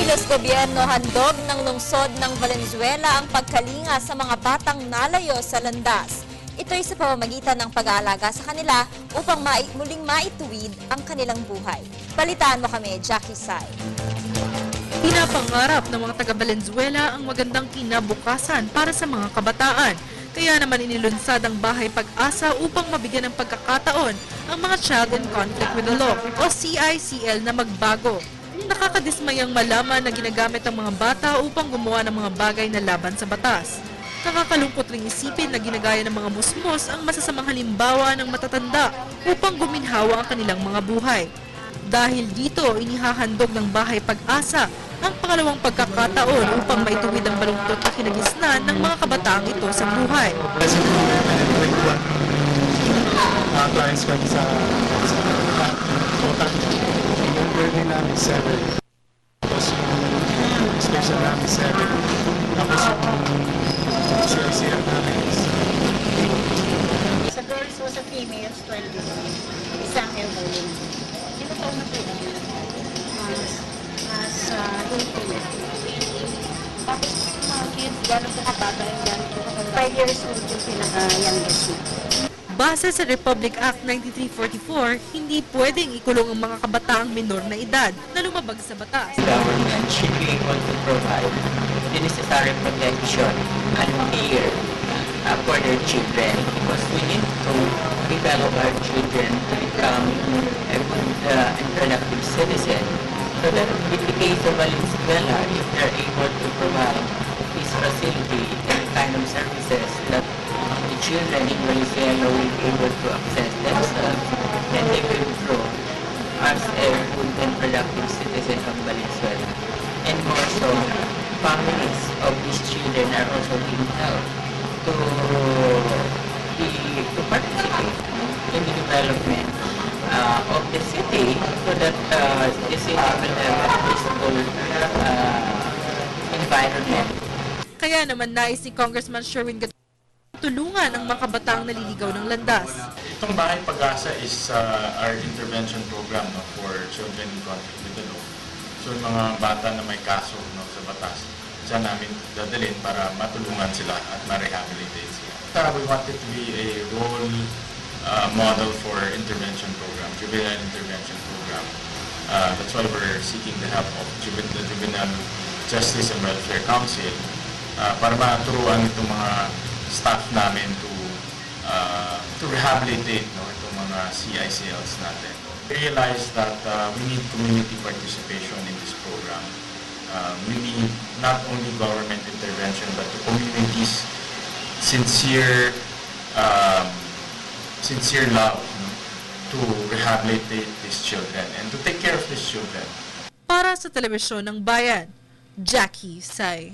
Kilos gobyerno handog ng lungsod ng Valenzuela ang pagkalinga sa mga batang nalayo sa landas. Ito'y sa pamamagitan ng pag-aalaga sa kanila upang muling maituwid ang kanilang buhay. Balitaan mo kami, Jackie Sai. Pinapangarap ng mga taga-Valenzuela ang magandang kinabukasan para sa mga kabataan. Kaya naman inilunsad ang Bahay Pag-asa upang mabigyan ng pagkakataon ang mga Child in Conflict with the Law o CICL na magbago. Nakakadismayang malaman na ginagamit ang mga bata upang gumawa ng mga bagay na laban sa batas. Nakakalungkot ring isipin na ginagaya ng mga musmos ang masasamang halimbawa ng matatanda upang guminhawa ang kanilang mga buhay. Dahil dito, inihahandog ng Bahay Pag-asa ang pangalawang pagkakataon upang maituwid ang balungtot na kinagisnan ng mga kabataang ito sa buhay. Clients kami sa total number din namin 7. Tapos yung special namin 7. Tapos yung CICR namin is sa girls o sa females, 20. Isang elderly na. Sino taon na po? Mas 18. Tapos yung mga kids, gano'n po kabata yung gano'n po. 5 years old yung pinaka-youngest na. Base sa Republic Act 9344, hindi pwedeng ikulong ang mga kabataang minor na edad na lumabag sa batas. The government should be able to provide the necessary protection and care for their children because we need to develop our children to become a good and productive citizen. So that in the case of Valenzuela, if they're able to provide this facility and kind of services that the children in Venezuela will be able to access themselves and they will grow as a good and productive citizen of Venezuela. And more so, families of these children are also being helped to participate in the development of the city so that the city will have a peaceful environment. Kaya naman nais ni Congressman Sherwin tulungan ang mga kabataang naliligaw ng landas. Itong Bahay Pag-asa is our intervention program for children in conflict with the law. So yung mga bata na may kaso sa batas, dyan namin dadalhin para matulungan sila at ma-rehabilitate sila. We want it to be a role model for intervention program, juvenile intervention program. That's why we're seeking the help of the Juvenile Justice and Welfare Council para maturuan itong mga staff namin to rehabilitate itong mga CICLs natin. We realize that we need community participation in this program. We need not only government intervention but the community's sincere love to rehabilitate these children and to take care of these children. Para sa Telebisyon ng Bayan, Jackie Sai.